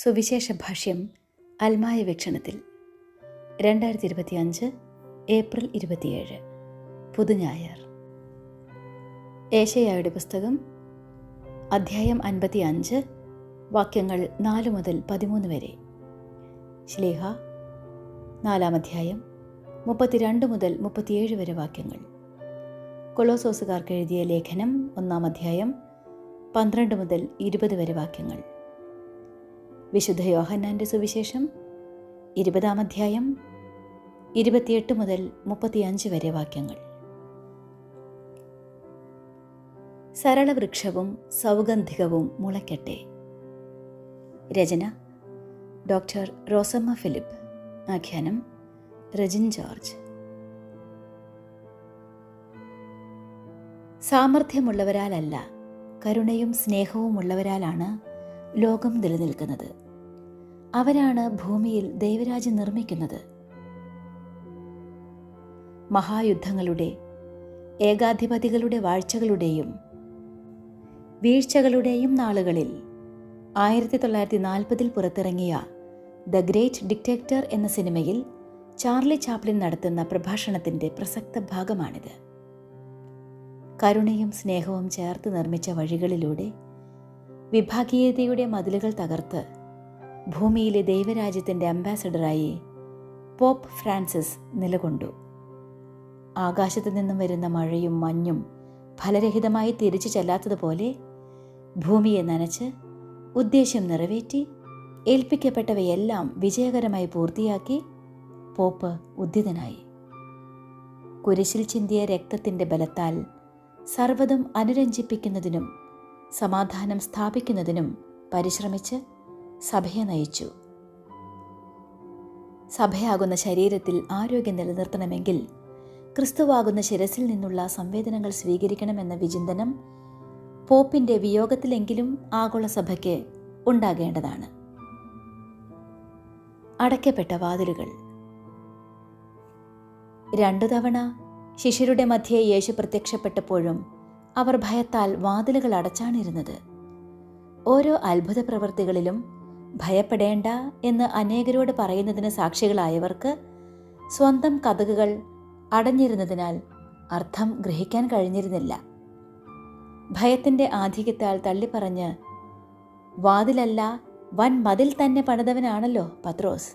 സുവിശേഷ ഭാഷ്യം അൽമായ വീക്ഷണത്തിൽ 2025 ഏപ്രിൽ 27 പുതുഞായർ. ഏശയ്യായുടെ പുസ്തകം അധ്യായം 55 വാക്യങ്ങൾ 4 മുതൽ 13 വരെ. ശ്ലീഹ 4-ാം അധ്യായം 32 മുതൽ 37 വരെ വാക്യങ്ങൾ. കൊളോസോസുകാർക്ക് എഴുതിയ ലേഖനം 1-ാം അധ്യായം 12 മുതൽ 20 വരെ വാക്യങ്ങൾ. വിശുദ്ധ യോഹന്നാന്റെ സുവിശേഷം 20-ാം അധ്യായം 28 മുതൽ 35 വരെ വാക്യങ്ങൾ. സരളവൃക്ഷവും സൗഗന്ധികവും മുളയ്ക്കട്ടെ. രചന ഡോക്ടർ റോസമ്മ ഫിലിപ്പ്. ആഖ്യാനം റെജിൻ ജോർജ്. സാമർഥ്യമുള്ളവരാലല്ല, കരുണയും സ്നേഹവും ഉള്ളവരാലാണ് ലോകം നിലനിൽക്കുന്നത്. അവരാണ് ഭൂമിയിൽ ദൈവരാജ്യം നിർമ്മിക്കുന്നത്. മഹായുദ്ധങ്ങളുടെ, ഏകാധിപതികളുടെ വാഴ്ചകളുടെയും വീഴ്ചകളുടെയും നാളുകളിൽ 1940 പുറത്തിറങ്ങിയ ദ ഗ്രേറ്റ് ഡിക്റ്റേറ്റർ എന്ന സിനിമയിൽ ചാർലി ചാപ്ലിൻ നടത്തുന്ന പ്രഭാഷണത്തിൻ്റെ പ്രസക്ത ഭാഗമാണിത്. കരുണയും സ്നേഹവും ചേർത്ത് നിർമ്മിച്ച വഴികളിലൂടെ വിഭാഗീയതയുടെ മതിലുകൾ തകർത്ത് ഭൂമിയിലെ ദൈവരാജ്യത്തിൻ്റെ അംബാസഡറായി പോപ്പ് ഫ്രാൻസിസ് നിലകൊണ്ടു. ആകാശത്തു നിന്നും വരുന്ന മഴയും മഞ്ഞും ഫലരഹിതമായി തിരിച്ചു ചെല്ലാത്തതുപോലെ ഭൂമിയെ നനച്ച് ഉദ്ദേശ്യം നിറവേറ്റി ഏൽപ്പിക്കപ്പെട്ടവയെല്ലാം വിജയകരമായി പൂർത്തിയാക്കി പോപ്പ് ഉദ്ധിതനായി. കുരിശിൽ ചിന്തിയ രക്തത്തിൻ്റെ ബലത്താൽ സർവ്വതും അനുരഞ്ജിപ്പിക്കുന്നതിനും സമാധാനം സ്ഥാപിക്കുന്നതിനും പരിശ്രമിച്ച് സഭയെ നയിച്ചു. സഭയാകുന്ന ശരീരത്തിൽ ആരോഗ്യം നിലനിർത്തണമെങ്കിൽ ക്രിസ്തുവാകുന്ന ശിരസിൽ നിന്നുള്ള സംവേദനങ്ങൾ സ്വീകരിക്കണമെന്ന വിചിന്തനം പോപ്പിൻ്റെ വിയോഗത്തിലെങ്കിലും ആഗോള സഭയ്ക്ക് ഉണ്ടാകേണ്ടതാണ്. അടയ്ക്കപ്പെട്ട വാതിലുകൾ. 2 തവണ ശിഷ്യരുടെ മധ്യേ യേശു പ്രത്യക്ഷപ്പെട്ടപ്പോഴും അവർ ഭയത്താൽ വാതിലുകൾ അടച്ചാണിരുന്നത്. ഓരോ അത്ഭുത പ്രവൃത്തികളിലും ഭയപ്പെടേണ്ട എന്ന് അനേകരോട് പറയുന്നതിന് സാക്ഷികളായവർക്ക് സ്വന്തം കതകുകൾ അടഞ്ഞിരുന്നതിനാൽ അർത്ഥം ഗ്രഹിക്കാൻ കഴിഞ്ഞിരുന്നില്ല. ഭയത്തിൻ്റെ ആധിക്യത്താൽ തള്ളിപ്പറഞ്ഞ് വാതിലല്ല വൻ മതിൽ തന്നെ പണിതവനാണല്ലോ പത്രോസ്.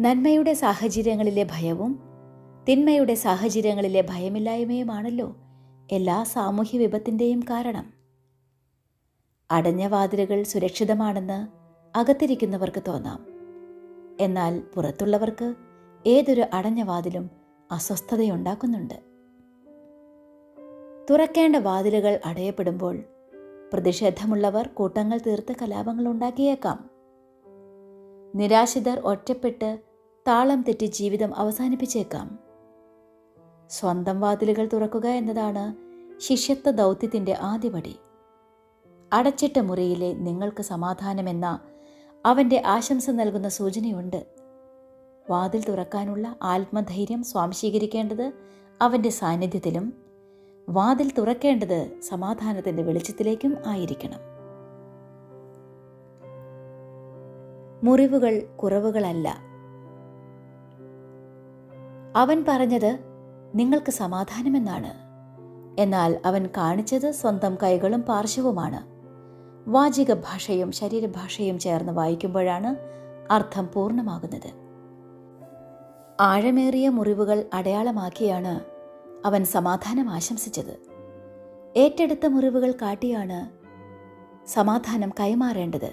നന്മയുടെ സാഹചര്യങ്ങളിലെ ഭയവും തിന്മയുടെ സാഹചര്യങ്ങളിലെ ഭയമില്ലായ്മയുമാണല്ലോ എല്ലാ സാമൂഹ്യ വിപത്തിൻ്റെയും കാരണം. അടഞ്ഞ വാതിലുകൾ സുരക്ഷിതമാണെന്ന് അകത്തിരിക്കുന്നവർക്ക് തോന്നാം. എന്നാൽ പുറത്തുള്ളവർക്ക് ഏതൊരു അടഞ്ഞ വാതിലും അസ്വസ്ഥതയുണ്ടാക്കുന്നുണ്ട്. തുറക്കേണ്ട വാതിലുകൾ അടയപ്പെടുമ്പോൾ പ്രതിഷേധമുള്ളവർ കൂട്ടങ്ങൾ തീർത്ത് കലാപങ്ങൾ ഉണ്ടാക്കിയേക്കാം. നിരാശിതർ ഒറ്റപ്പെട്ട് താളം തെറ്റി ജീവിതം അവസാനിപ്പിച്ചേക്കാം. സ്വന്തം വാതിലുകൾ തുറക്കുക എന്നതാണ് ശിഷ്യത്വ ദൗത്യത്തിൻ്റെ ആദ്യപടി. അടച്ചിട്ട മുറിയിലെ നിങ്ങൾക്ക് സമാധാനമെന്ന അവൻ്റെ ആശംസ നൽകുന്ന സൂചനയുണ്ട്. വാതിൽ തുറക്കാനുള്ള ആത്മധൈര്യം സ്വാംശീകരിക്കേണ്ടത് അവൻ്റെ സാന്നിധ്യത്തിലും വാതിൽ തുറക്കേണ്ടത് സമാധാനത്തിൻ്റെ വെളിച്ചത്തിലേക്കും ആയിരിക്കണം. മുറിവുകൾ കുറവുകളല്ല. അവൻ പറഞ്ഞത് നിങ്ങൾക്ക് സമാധാനമെന്നാണ്. എന്നാൽ അവൻ കാണിച്ചത് സ്വന്തം കൈകളും പാർശ്വവുമാണ്. വാചിക ഭാഷയും ശരീരഭാഷയും ചേർന്ന് വായിക്കുമ്പോഴാണ് അർത്ഥം പൂർണ്ണമാകുന്നത്. ആഴമേറിയ മുറിവുകൾ അടയാളമാക്കിയാണ് അവൻ സമാധാനം ആശംസിച്ചത്. ഏറ്റെടുത്ത മുറിവുകൾ കാട്ടിയാണ് സമാധാനം കൈമാറേണ്ടത്.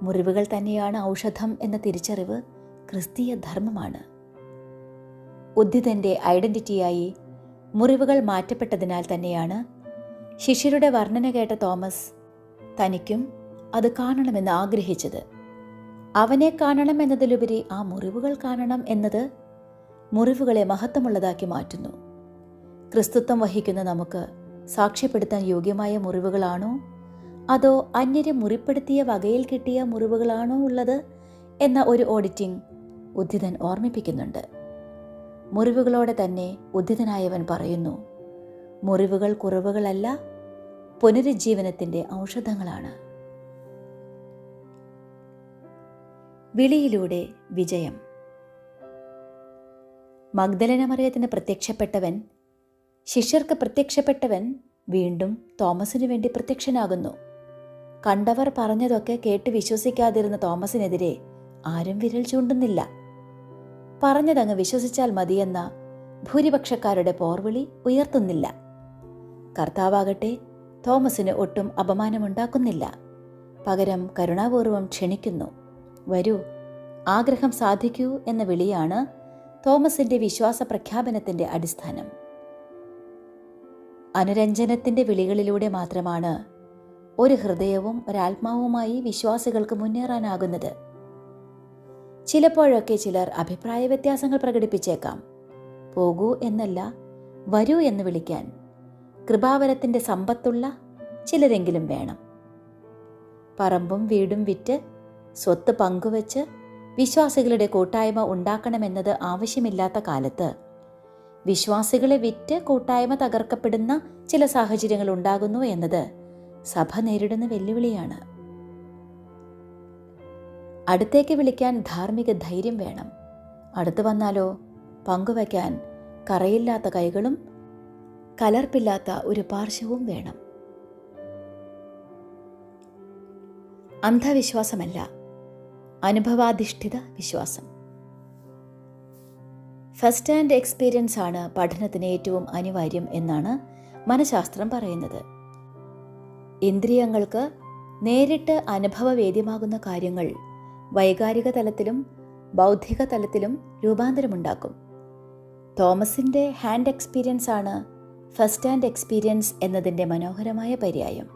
മുറിവുകൾ തന്നെയാണ് ഔഷധം എന്ന തിരിച്ചറിവ് ക്രിസ്തീയ ധർമ്മമാണ്. ഉദ്ധിതൻ്റെ ഐഡന്റിറ്റിയായി മുറിവുകൾ മാറ്റപ്പെട്ടതിനാൽ തന്നെയാണ് ശിഷ്യരുടെ വർണ്ണന കേട്ട തോമസ് തനിക്കും അത് കാണണമെന്ന് ആഗ്രഹിച്ചത്. അവനെ കാണണം എന്നതിലുപരി ആ മുറിവുകൾ കാണണം എന്നത് മുറിവുകളെ മഹത്വമുള്ളതാക്കി മാറ്റുന്നു. ക്രിസ്തുത്വം വഹിക്കുന്ന നമുക്ക് സാക്ഷ്യപ്പെടുത്താൻ യോഗ്യമായ മുറിവുകളാണോ അതോ അന്യരെ മുറിപ്പെടുത്തിയ വകയിൽ കിട്ടിയ മുറിവുകളാണോ ഉള്ളത് എന്ന ഒരു ഓഡിറ്റിംഗ് ഉദ്ധിതൻ ഓർമ്മിപ്പിക്കുന്നുണ്ട്. മുറിവുകളോടെ തന്നെ ഉദ്ധിതനായവൻ പറയുന്നു, മുറിവുകൾ കുറവുകളല്ല, പുനരുജ്ജീവനത്തിൻ്റെ ഔഷധങ്ങളാണ്. വിളിയിലൂടെ വിജയം. മഗ്ദലന മറിയത്തിന് പ്രത്യക്ഷപ്പെട്ടവൻ, ശിഷ്യർക്ക് പ്രത്യക്ഷപ്പെട്ടവൻ വീണ്ടും തോമസിനു വേണ്ടി പ്രത്യക്ഷനാകുന്നു. കണ്ടവർ പറഞ്ഞതൊക്കെ കേട്ട് വിശ്വസിക്കാതിരുന്ന തോമസിനെതിരെ ആരും വിരൽ ചൂണ്ടുന്നില്ല. പറഞ്ഞതങ്ങ് വിശ്വസിച്ചാൽ മതിയെന്ന ഭൂരിപക്ഷക്കാരുടെ പോർവിളി ഉയർത്തുന്നില്ല. കർത്താവാകട്ടെ തോമസിന് ഒട്ടും അപമാനമുണ്ടാക്കുന്നില്ല. പകരം കരുണാപൂർവം ക്ഷണിക്കുന്നു. വരൂ, ആഗ്രഹം സാധിക്കൂ എന്ന വിളിയാണ് തോമസിന്റെ വിശ്വാസ പ്രഖ്യാപനത്തിന്റെ അടിസ്ഥാനം. അനുരഞ്ജനത്തിന്റെ വിളികളിലൂടെ മാത്രമാണ് ഒരു ഹൃദയവും ഒരാത്മാവുമായി വിശ്വാസികൾക്ക് മുന്നേറാനാകുന്നത്. ചിലപ്പോഴൊക്കെ ചിലർ അഭിപ്രായ വ്യത്യാസങ്ങൾ പ്രകടിപ്പിച്ചേക്കാം. പോകൂ എന്നല്ല, വരൂ എന്ന് വിളിക്കാൻ കൃപാവരത്തിന്റെ സമ്പത്തുള്ള ചിലരെങ്കിലും വേണം. പറമ്പും വീടും വിറ്റ് സ്വത്ത് പങ്കുവച്ച് വിശ്വാസികളുടെ കൂട്ടായ്മ ഉണ്ടാക്കണമെന്നത് ആവശ്യമില്ലാത്ത കാലത്ത് വിശ്വാസികളെ വിറ്റ് കൂട്ടായ്മ തകർക്കപ്പെടുന്ന ചില സാഹചര്യങ്ങൾ ഉണ്ടാകുന്നു എന്നത് സഭ നേരിടുന്ന വെല്ലുവിളിയാണ്. അടുത്തേക്ക് വിളിക്കാൻ ധാർമ്മിക ധൈര്യം വേണം. അടുത്തു വന്നാലോ പങ്കുവയ്ക്കാൻ കറയില്ലാത്ത കൈകളും കലർപ്പില്ലാത്ത ഒരു പാർശ്വവും വേണം. അന്ധവിശ്വാസമല്ല, അനുഭവാധിഷ്ഠിത വിശ്വാസം. ഫസ്റ്റ് ഹാൻഡ് എക്സ്പീരിയൻസ് ആണ് പഠനത്തിന് ഏറ്റവും അനിവാര്യം എന്നാണ് മനഃശാസ്ത്രം പറയുന്നത്. ഇന്ദ്രിയങ്ങൾക്ക് നേരിട്ട് അനുഭവവേദ്യമാകുന്ന കാര്യങ്ങൾ വൈകാരിക തലത്തിലും ബൗദ്ധിക തലത്തിലും രൂപാന്തരമുണ്ടാക്കും. തോമസിന്റെ ഹാൻഡ് എക്സ്പീരിയൻസ് ആണ് ഫസ്റ്റ് ഹാൻഡ് എക്സ്പീരിയൻസ് എന്നതിൻ്റെ മനോഹരമായ പര്യായം.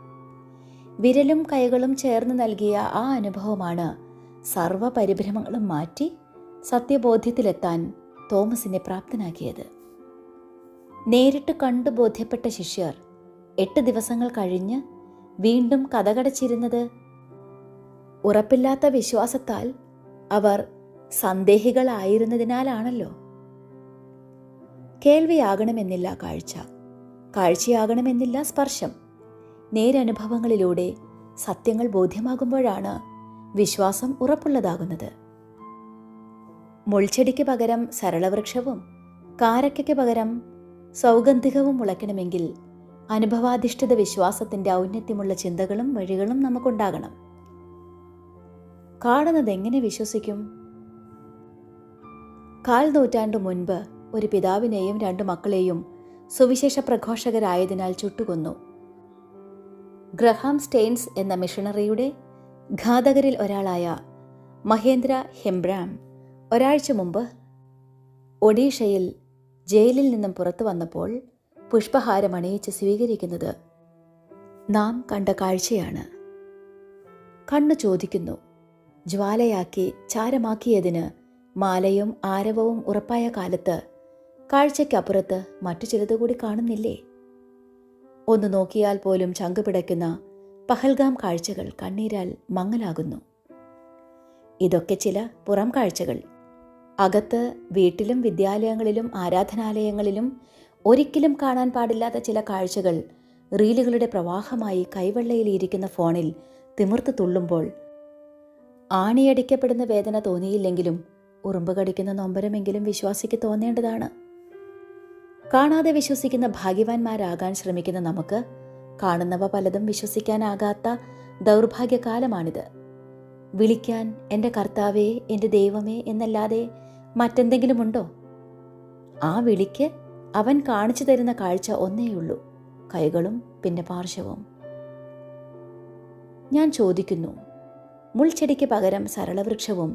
വിരലും കൈകളും ചേർന്ന് നൽകിയ ആ അനുഭവമാണ് സർവ്വപരിഭ്രമങ്ങളും മാറ്റി സത്യബോധ്യത്തിലെത്താൻ തോമസിനെ പ്രാപ്തനാക്കിയത്. നേരിട്ട് കണ്ടു ബോധ്യപ്പെട്ട ശിഷ്യർ 8 ദിവസങ്ങൾ കഴിഞ്ഞ് വീണ്ടും കതകടച്ചിരുന്നത് ഉറപ്പില്ലാത്ത വിശ്വാസത്താൽ അവർ സന്ദേഹികളായിരുന്നതിനാലാണല്ലോ. കേൾവിയാകണമെന്നില്ല കാഴ്ച, കാഴ്ചയാകണമെന്നില്ല സ്പർശം. നേരനുഭവങ്ങളിലൂടെ സത്യങ്ങൾ ബോധ്യമാകുമ്പോഴാണ് വിശ്വാസം ഉറപ്പുള്ളതാകുന്നത്. മുൾച്ചെടിക്ക് പകരം സരളവൃക്ഷവും കാരക്കയ്ക്ക് പകരം സൗഗന്ധികവും മുളയ്ക്കണമെങ്കിൽ അനുഭവാധിഷ്ഠിത വിശ്വാസത്തിന്റെ ഔന്നത്യമുള്ള ചിന്തകളും വഴികളും നമുക്കുണ്ടാകണം. കാണുന്നത് എങ്ങനെ വിശ്വസിക്കും? 1/4 നൂറ്റാണ്ടു മുൻപ് ഒരു പിതാവിനെയും 2 മക്കളെയും സുവിശേഷ പ്രഘോഷകരായതിനാൽ ചുട്ടുകൊന്നു. ഗ്രഹാം സ്റ്റെയിൻസ് എന്ന മിഷണറിയുടെ ഘാതകരിൽ ഒരാളായ മഹേന്ദ്ര ഹെംബ്രാം ഒരാഴ്ച മുമ്പ് ഒഡീഷയിൽ ജയിലിൽ നിന്നും പുറത്തു വന്നപ്പോൾ പുഷ്പഹാരമണിയിച്ച് സ്വീകരിക്കുന്നത് നാം കണ്ട കാഴ്ചയാണ്. കണ്ണു ചോദിക്കുന്നു. ജ്വാലയാക്കി ചാരമാക്കിയതിന് മാലയും ആരവവും ഉറപ്പായ കാലത്ത് കാഴ്ചയ്ക്കപ്പുറത്ത് മറ്റു ചിലതുകൂടി കാണുന്നില്ലേ? ഒന്ന് നോക്കിയാൽ പോലും ചങ്കുപിടയ്ക്കുന്ന പഹൽഗാം കാഴ്ചകൾ കണ്ണീരാൽ മങ്ങലാകുന്നു. ഇതൊക്കെ ചില പുറം കാഴ്ചകൾ. അകത്ത് വീട്ടിലും വിദ്യാലയങ്ങളിലും ആരാധനാലയങ്ങളിലും ഒരിക്കലും കാണാൻ പാടില്ലാത്ത ചില കാഴ്ചകൾ റീലുകളുടെ പ്രവാഹമായി കൈവെള്ളയിലിരിക്കുന്ന ഫോണിൽ തിമിർത്ത് തുള്ളുമ്പോൾ ആണിയടിക്കപ്പെടുന്ന വേദന തോന്നിയില്ലെങ്കിലും ഉറുമ്പ് കടിക്കുന്ന നൊമ്പരമെങ്കിലും വിശ്വാസിക്ക് തോന്നേണ്ടതാണ്. കാണാതെ വിശ്വസിക്കുന്ന ഭാഗ്യവാന്മാരാകാൻ ശ്രമിക്കുന്ന നമുക്ക് കാണുന്നവ പലതും വിശ്വസിക്കാനാകാത്ത ദൗർഭാഗ്യകാലമാണിത്. വിളിക്കാൻ എൻ്റെ കർത്താവേ, എൻ്റെ ദൈവമേ എന്നല്ലാതെ മറ്റെന്തെങ്കിലുമുണ്ടോ? ആ വിളിക്ക് അവൻ കാണിച്ചു തരുന്ന കാഴ്ച ഒന്നേയുള്ളൂ, കൈകളും പിന്നെ പാർശ്വവും. ഞാൻ ചോദിക്കുന്നു, മുൾച്ചെടിക്ക് പകരം സരളവൃക്ഷവും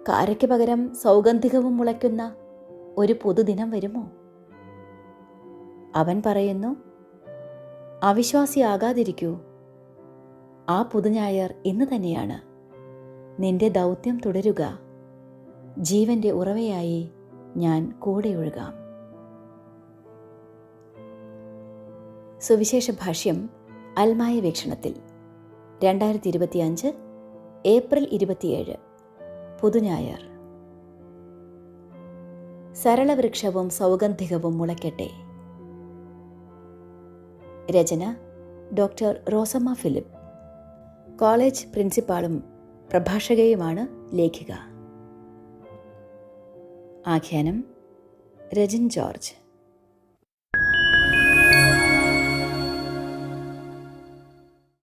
കാരയ്ക്ക് പകരം സൗഗന്ധികവും മുളയ്ക്കുന്ന ഒരു പുതുദിനം വരുമോ? അവൻ പറയുന്നു, അവിശ്വാസിയാകാതിരിക്കൂ. ആ പുതുഞായർ ഇന്ന് തന്നെയാണ്. നിന്റെ ദൗത്യം തുടരുക. ജീവന്റെ ഉറവയായി ഞാൻ കൂടെ ഒഴുകാം. സുവിശേഷ ഭാഷ്യം അൽമായ വീക്ഷണത്തിൽ 2025 ഏപ്രിൽ 27 പുതുഞായർ. സരളവൃക്ഷവും സൗഗന്ധികവും മുളയ്ക്കട്ടെ. രചന ഡോക്ടർ റോസമ്മ ഫിലിപ്പ്. കോളേജ് പ്രിൻസിപ്പാളും പ്രഭാഷകയുമാണ് ലേഖിക. ആഖ്യാനം രജിൻ ജോർജ്.